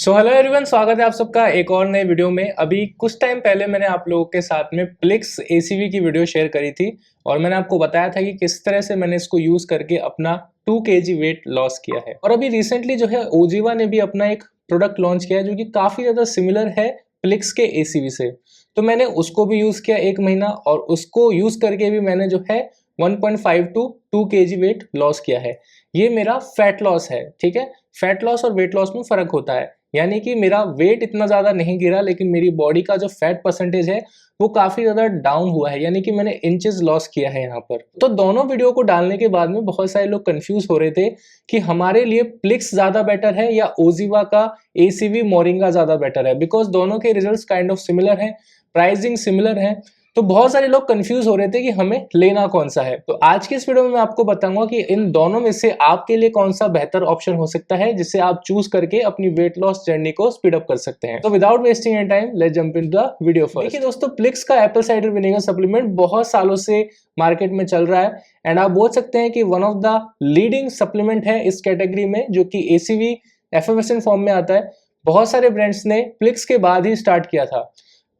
So hello everyone, स्वागत है आप सबका एक और नए वीडियो में। अभी कुछ टाइम पहले मैंने आप लोगों के साथ में प्लिक्स एसीवी की वीडियो शेयर करी थी और मैंने आपको बताया था कि किस तरह से मैंने इसको यूज करके अपना 2 kg वेट लॉस किया है। और अभी रिसेंटली जो है ओजीवा ने भी अपना एक प्रोडक्ट लॉन्च किया है जो कि काफी ज्यादा सिमिलर है प्लिक्स के एसीवी से। तो मैंने उसको भी यूज किया 1 महीना और उसको यूज करके भी मैंने जो है 1.5 टू 2 kg वेट लॉस किया है। ये मेरा फैट लॉस है, ठीक है। फैट लॉस और वेट लॉस में फर्क होता है, यानी कि मेरा वेट इतना ज्यादा नहीं गिरा लेकिन मेरी बॉडी का जो फैट परसेंटेज है वो काफी ज्यादा डाउन हुआ है, यानी कि मैंने इंचेस लॉस किया है यहाँ पर। तो दोनों वीडियो को डालने के बाद में बहुत सारे लोग कंफ्यूज हो रहे थे कि हमारे लिए प्लिक्स ज्यादा बेटर है या ओजीवा का एसीवी मोरिंगा ज्यादा बेटर है, बिकॉज दोनों के रिजल्ट्स काइंड ऑफ सिमिलर हैं, प्राइसिंग सिमिलर है। तो बहुत सारे लोग कंफ्यूज हो रहे थे कि हमें लेना कौन सा है। तो आज की इस वीडियो में मैं आपको बताऊंगा कि इन दोनों में से आपके लिए कौन सा बेहतर ऑप्शन हो सकता है जिसे आप चूज करके अपनी वेट लॉस जर्नी को स्पीड अप कर सकते हैं। तो without wasting any time let's jump into the video first. देखिए दोस्तों, प्लिक्स का एप्पल साइडर विनेगर सप्लीमेंट बहुत सालों से मार्केट में चल रहा है एंड आप बोल सकते हैं कि one of the leading supplement है इस कैटेगरी में, जो कि एसीवी एफएमएसएन फॉर्म में आता है। बहुत सारे ब्रांड्स ने प्लिक्स के बाद ही स्टार्ट किया था।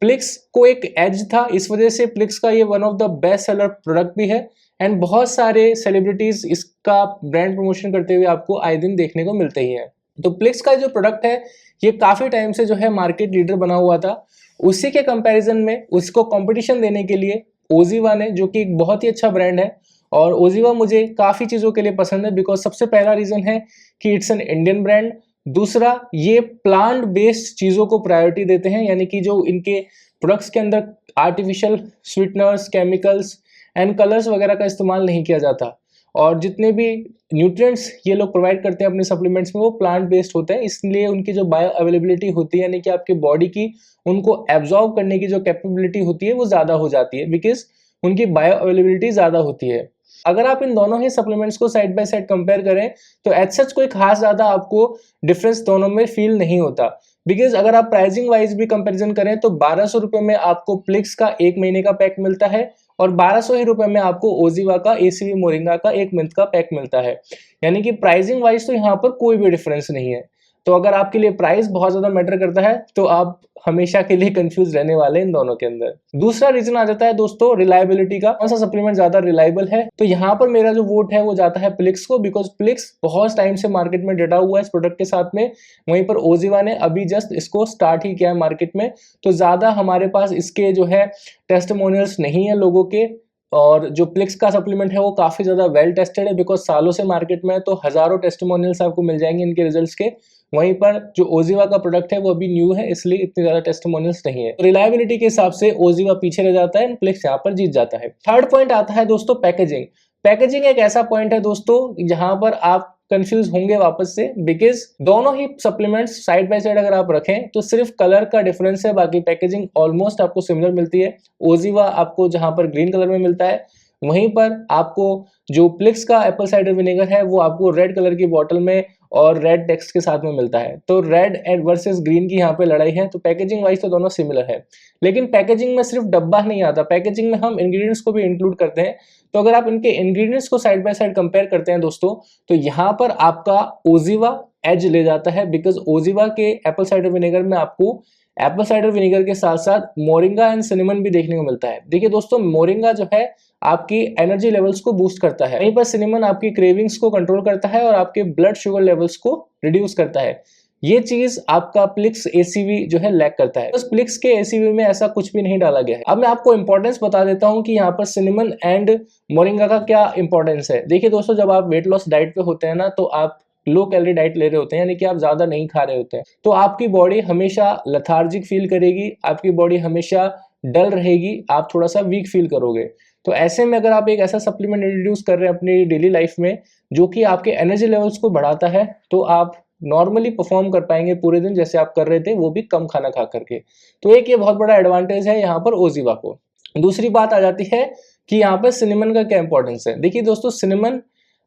प्लिक्स को एक एज था, इस वजह से प्लिक्स का ये one of the best seller product भी है एंड बहुत सारे सेलिब्रिटीज इसका ब्रांड प्रमोशन करते हुए आपको आए दिन देखने को मिलते ही हैं। तो प्लिक्स का जो प्रोडक्ट है ये काफी टाइम से जो है मार्केट लीडर बना हुआ था। उसी के कंपैरिजन में उसको कंपटीशन देने के लिए ओजीवा ने, जो कि एक बहुत ही अच्छा ब्रांड है, और ओजीवा मुझे काफी चीजों के लिए पसंद है बिकॉज सबसे पहला रीजन है कि इट्स एन इंडियन ब्रांड। दूसरा, ये प्लांट बेस्ड चीजों को प्रायोरिटी देते हैं, यानी कि जो इनके प्रोडक्ट्स के अंदर artificial sweeteners, chemicals and colours वगैरह का इस्तेमाल नहीं किया जाता, और जितने भी न्यूट्रिएंट्स ये लोग प्रोवाइड करते हैं अपने सप्लीमेंट्स में वो प्लांट बेस्ड होते हैं। इसलिए उनकी जो बायो अवेलेबिलिटी होती है, यानी कि आपके बॉडी की उनको एब्जॉर्ब करने की जो कैपेबिलिटी होती है वो ज़्यादा हो जाती है, बिकॉज उनकी बायो अवेलेबिलिटी ज़्यादा होती है। अगर आप इन दोनों ही सप्लीमेंट्स को साइड बाय साइड कंपेयर करें तो एज सच कोई खास ज़्यादा आपको डिफरेंस दोनों में फील नहीं होता, बिकॉज अगर आप प्राइसिंग वाइज भी कंपैरिजन करें तो 1200 रुपये में आपको प्लिक्स का 1 महीने का पैक मिलता है और 1200 ही रुपये में आपको ओजीवा का एसीवी मोरिंगा का 1 मंथ का पैक मिलता है। यानी कि प्राइसिंग वाइज तो यहाँ पर कोई भी डिफरेंस नहीं है। तो अगर आपके लिए प्राइस बहुत ज्यादा मैटर करता है तो आप हमेशा के लिए कंफ्यूज रहने वाले इन दोनों के अंदर। दूसरा रीजन आ जाता है दोस्तों रिलायबिलिटी का, कौन सा सप्लीमेंट ज्यादा रिलायबल है। तो यहाँ पर मेरा जो वोट है वो जाता है प्लिक्स को, बिकॉज प्लिक्स बहुत टाइम से मार्केट में डटा हुआ है इस प्रोडक्ट के साथ में। वहीं पर ओजीवा ने अभी जस्ट इसको स्टार्ट ही किया है मार्केट में, तो ज्यादा हमारे पास इसके जो है टेस्टिमोनियल्स नहीं है लोगों के। और जो प्लिक्स का सप्लीमेंट है वो काफी ज्यादा वेल टेस्टेड है, बिकॉज सालों से मार्केट में, तो हजारों टेस्टिमोनियल्स आपको मिल जाएंगे इनके रिजल्ट्स के। वहीं पर जो ओजीवा का प्रोडक्ट है वो अभी न्यू है, इसलिए इतनी ज्यादा टेस्टिमोनियल्स नहीं है। रिलायबिलिटी के हिसाब से ओजीवा पीछे रह जाता है, प्लिक्स यहाँ पर जीत जाता है। थर्ड पॉइंट आता है दोस्तों पैकेजिंग। पैकेजिंग एक ऐसा पॉइंट है दोस्तों जहां पर आप कंफ्यूज होंगे वापस से, बिकॉज दोनों ही सप्लीमेंट्स साइड बाय साइड अगर आप रखें तो सिर्फ कलर का डिफरेंस है, बाकी पैकेजिंग ऑलमोस्ट आपको सिमिलर मिलती है। ओजीवा आपको जहां पर ग्रीन कलर में मिलता है, वहीं पर आपको जो प्लिक्स का एप्पल साइडर विनेगर है वो आपको रेड कलर की बॉटल में और रेड टेक्स्ट के साथ में मिलता है। तो रेड एंड वर्सेस ग्रीन की यहाँ पे लड़ाई है। तो पैकेजिंग वाइज तो दोनों सिमिलर है, लेकिन पैकेजिंग में सिर्फ डब्बा नहीं आता, पैकेजिंग में हम इंग्रेडिएंट्स को भी इंक्लूड करते हैं। तो अगर आप इनके इंग्रेडिएंट्स को साइड बाय साइड कंपेयर करते हैं दोस्तों, तो यहाँ पर आपका ओजीवा एज ले जाता है, बिकॉज ओजीवा के एप्पल साइडर विनेगर में आपको एप्पल साइडर विनेगर के साथ साथ मोरिंगा एंड सिनेमन भी देखने को मिलता है। देखिए दोस्तों, मोरिंगा जो है आपकी एनर्जी लेवल्स को बूस्ट करता है, वहीं पर सिनेमन आपकी क्रेविंग्स को कंट्रोल करता है और आपके ब्लड शुगर लेवल्स को रिड्यूस करता है। ये चीज आपका प्लिक्स एसीवी जो है लैक करता है। तो प्लिक्स के एसीवी में ऐसा कुछ भी नहीं डाला गया है। अब मैं आपको इंपॉर्टेंस बता देता हूँ कि यहाँ पर सिनेमन एंड मोरिंगा का क्या इंपॉर्टेंस है। देखिए दोस्तों, जब आप वेट लॉस डाइट पे होते हैं ना, तो आप लो कैलोरी डाइट ले रहे होते हैं, यानी कि आप ज्यादा नहीं खा रहे होते हैं, तो आपकी बॉडी हमेशा लेथार्जिक फील करेगी, आपकी बॉडी हमेशा डल रहेगी, आप थोड़ा सा वीक फील करोगे। तो ऐसे में अगर आप एक ऐसा सप्लीमेंट इंट्रोड्यूस कर रहे हैं अपनी डेली लाइफ में जो कि आपके एनर्जी लेवल्स को बढ़ाता है, तो आप नॉर्मली परफॉर्म कर पाएंगे पूरे दिन जैसे आप कर रहे थे, वो भी कम खाना खा करके। तो एक ये बहुत बड़ा एडवांटेज है यहाँ पर ओजीवा को। दूसरी बात आ जाती है कि यहाँ पर सिनेमन का क्या इंपॉर्टेंस है। देखिए दोस्तों, सिनेमन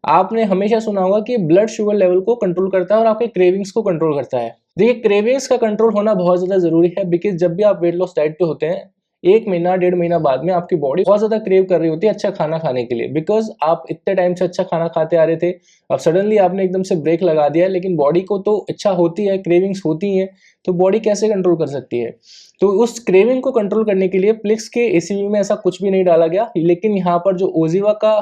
आपने हमेशा सुना होगा कि ब्लड शुगर लेवल को कंट्रोल करता है और आपके क्रेविंग्स को कंट्रोल करता है। देखिए, क्रेविंग्स का कंट्रोल होना बहुत ज्यादा जरूरी है, बिकॉज जब भी आप वेट लॉस डाइट पे होते हैं 1 महीना 1.5 महीना बाद में आपकी बॉडी बहुत ज़्यादा क्रेव कर रही होती है अच्छा खाना खाने के लिए, बिकॉज़ आप इतने टाइम से अच्छा खाना खाते आ रहे थे, अब सडनली आपने एकदम से ब्रेक लगा दिया है, लेकिन बॉडी को तो इच्छा होती है, क्रेविंग्स होती हैं, तो बॉडी कैसे कंट्रोल कर सकती है? तो उस क्रेविंग को कंट्रोल करने के लिए प्लिक्स के एसीवी में ऐसा कुछ भी नहीं डाला गया, लेकिन यहाँ पर जो ओजिवा का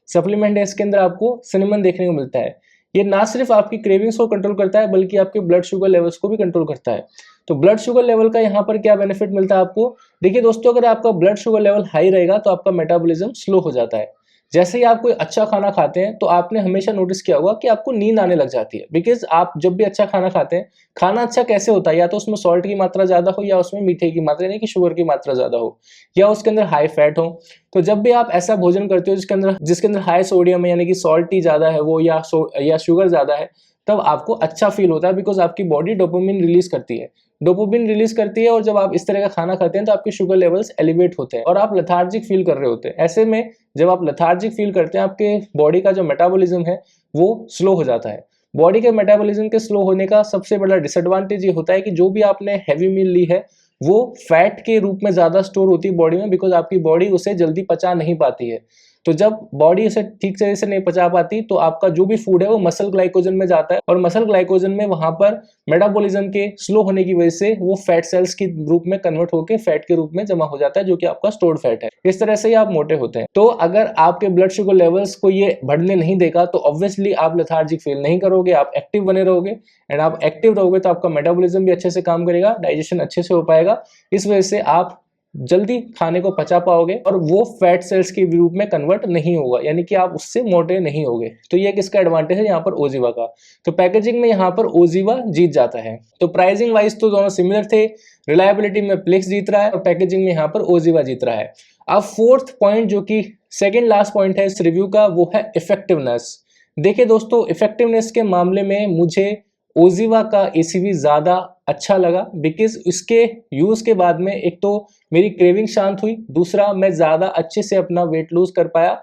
सप्लीमेंट है इसके अंदर आपको सिनेमन देखने को मिलता है। ये ना सिर्फ आपकी क्रेविंग्स को कंट्रोल करता है बल्कि आपके ब्लड शुगर लेवल्स को भी कंट्रोल करता है। तो ब्लड शुगर लेवल का यहाँ पर क्या बेनिफिट मिलता है आपको? देखिए दोस्तों, अगर आपका ब्लड शुगर लेवल हाई रहेगा तो आपका मेटाबॉलिज्म स्लो हो जाता है। जैसे ही आप कोई अच्छा खाना खाते हैं तो आपने हमेशा नोटिस किया होगा कि आपको नींद आने लग जाती है, बिकॉज आप जब भी अच्छा खाना खाते हैं, खाना अच्छा कैसे होता है? या तो उसमें सॉल्ट की मात्रा ज्यादा हो, या उसमें मीठे की मात्रा यानी कि शुगर की मात्रा ज्यादा हो, या उसके अंदर हाई फैट हो। तो जब भी आप ऐसा भोजन करते हो जिसके अंदर हाई सोडियम है, यानी कि सॉल्ट ही ज्यादा है वो, या शुगर ज्यादा है, तब आपको अच्छा फील होता है, बिकॉज आपकी बॉडी डोपामिन रिलीज करती है। डोपामिन रिलीज करती है और जब आप इस तरह का खाना खाते हैं तो आपके शुगर लेवल्स एलिवेट होते हैं और आप लेथार्जिक फील कर रहे होते हैं। ऐसे में जब आप लेथार्जिक फील करते हैं, आपके बॉडी का जो मेटाबॉलिज्म है वो स्लो हो जाता है। बॉडी के मेटाबॉलिज्म के स्लो होने का सबसे बड़ा डिसएडवांटेज ये होता है कि जो भी आपने हैवी मील ली है वो फैट के रूप में ज्यादा स्टोर होती है बॉडी में, बिकॉज आपकी बॉडी उसे जल्दी पचा नहीं पाती है। तो जब बॉडी उसे ठीक तरह से नहीं पचा पाती तो आपका जो भी फूड है वो मसल ग्लाइकोजन में जाता है, और मसल ग्लाइकोजन में वहां पर मेटाबॉलिज्म के स्लो होने की वजह से वो फैट सेल्स के रूप में कन्वर्ट होकर फैट के रूप में जमा हो जाता है, जो कि आपका स्टोर्ड फैट है। इस तरह से ही आप मोटे होते हैं। तो अगर आपके ब्लड शुगर लेवल्स को ये बढ़ने नहीं देगा तो ऑब्वियसली आप लेथार्जिक फील नहीं करोगे, आप एक्टिव बने रहोगे, एंड आप एक्टिव रहोगे तो आपका मेटाबॉलिज्म भी अच्छे से काम करेगा, डाइजेशन अच्छे से हो पाएगा। इस वजह से आप जल्दी खाने को पचा पाओगे और वो फैट सेल्स के रूप में कन्वर्ट नहीं होगा, यानी कि आप उससे मोटे नहीं होगे। तो ये किसका एडवांटेज है यहाँ पर? ओजिवा का। तो पैकेजिंग में यहाँ पर ओजिवा जीत जाता है। तो प्राइसिंग वाइज तो दोनों सिमिलर थे, रिलायबिलिटी में प्लिक्स जीत रहा है और पैकेजिंग में यहाँ पर ओजिवा जीत रहा है। अब फोर्थ पॉइंट, जो कि सेकेंड लास्ट पॉइंट है इस रिव्यू का, वो है इफेक्टिवनेस। देखिए दोस्तों, इफेक्टिवनेस के मामले में मुझे ओजिवा का एसीवी ज़्यादा अच्छा लगा, बिकॉज इसके यूज़ के बाद में एक तो मेरी क्रेविंग शांत हुई, दूसरा मैं ज़्यादा अच्छे से अपना वेट लूज कर पाया।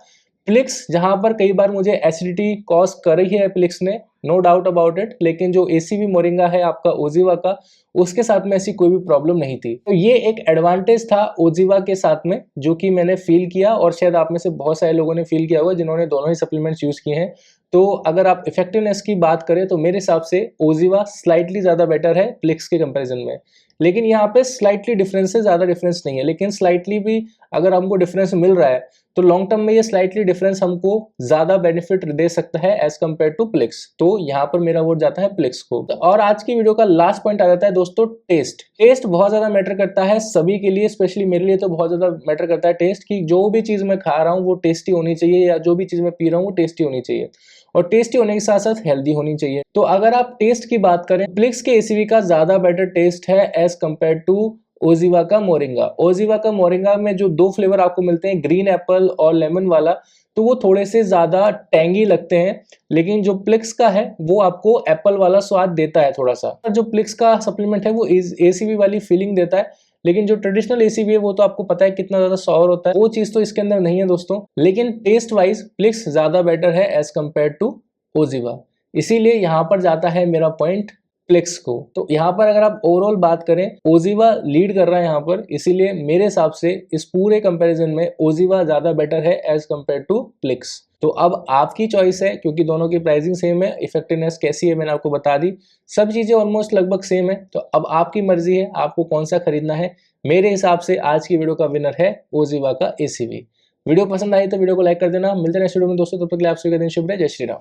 प्लिक्स जहाँ पर कई बार मुझे एसिडिटी कॉज कर रही है प्लिक्स ने, नो डाउट अबाउट इट, लेकिन जो एसीवी मोरिंगा है आपका ओजिवा का, उसके साथ में ऐसी कोई भी प्रॉब्लम नहीं थी। तो ये एक एडवांटेज था ओजिवा के साथ में जो कि मैंने फील किया, और शायद आप में से बहुत सारे लोगों ने फील किया होगा जिन्होंने दोनों ही सप्लीमेंट्स यूज़ किए हैं। तो अगर आप इफेक्टिवनेस की बात करें तो मेरे हिसाब से ओजिवा स्लाइटली ज़्यादा बेटर है प्लिक्स के कंपैरिजन में। लेकिन यहाँ पे स्लाइटली डिफरेंस है, ज़्यादा डिफरेंस नहीं है, लेकिन स्लाइटली भी अगर हमको डिफरेंस मिल रहा है तो लॉन्ग टर्म में ये स्लाइटली डिफरेंस हमको ज़्यादा बेनिफिट दे सकता है एज कम्पेयर टू प्लिक्स। तो यहाँ पर मेरा वोट जाता है प्लिक्स को। और आज की वीडियो का लास्ट पॉइंट आ जाता है दोस्तों, टेस्ट। टेस्ट बहुत ज़्यादा मैटर करता है सभी के लिए, स्पेशली मेरे लिए तो बहुत ज़्यादा मैटर करता है टेस्ट, की जो भी चीज़ मैं खा रहा हूँ वो टेस्टी होनी चाहिए, या जो भी चीज़ मैं पी रहा हूँ वो टेस्टी होनी चाहिए, और टेस्टी होने के साथ साथ हेल्दी होनी चाहिए। तो अगर आप टेस्ट की बात करें, प्लिक्स के एसीवी का ज्यादा बेटर टेस्ट है एज कंपेयर टू ओजिवा का मोरिंगा। ओजिवा का मोरिंगा में जो दो फ्लेवर आपको मिलते हैं, ग्रीन एप्पल और लेमन वाला, तो वो थोड़े से ज्यादा टैंगी लगते हैं, लेकिन जो प्लिक्स का है वो आपको एप्पल वाला स्वाद देता है थोड़ा सा। जो प्लिक्स का सप्लीमेंट है वो एसीवी वाली फीलिंग देता है, लेकिन जो ट्रेडिशनल एसीवी है वो तो आपको पता है कितना ज्यादा सॉर होता है, वो चीज तो इसके अंदर नहीं है दोस्तों। लेकिन टेस्ट वाइज प्लिक्स ज्यादा बेटर है एज कंपेयर टू ओजिवा, इसीलिए यहाँ पर जाता है मेरा पॉइंट प्लिक्स को। तो यहाँ पर अगर आप ओवरऑल बात करें, ओजिवा लीड कर रहा है यहाँ पर, इसीलिए मेरे हिसाब से इस पूरे कंपैरिजन में ओजिवा ज्यादा बेटर है एज कंपेयर टू प्लिक्स। तो अब आपकी चॉइस है, क्योंकि दोनों की प्राइसिंग सेम है, इफेक्टिवनेस कैसी है मैंने आपको बता दी, सब चीजें ऑलमोस्ट लगभग सेम है। तो अब आपकी मर्जी है आपको कौन सा खरीदना है। मेरे हिसाब से आज की वीडियो का विनर है ओजिवा का एसीवी। वीडियो पसंद आई तो वीडियो को लाइक कर देना। मिलते हैं नेक्स्ट वीडियो में दोस्तों, तब तक के लिए आप सभी का दिन शुभ रहे। जय श्री राम।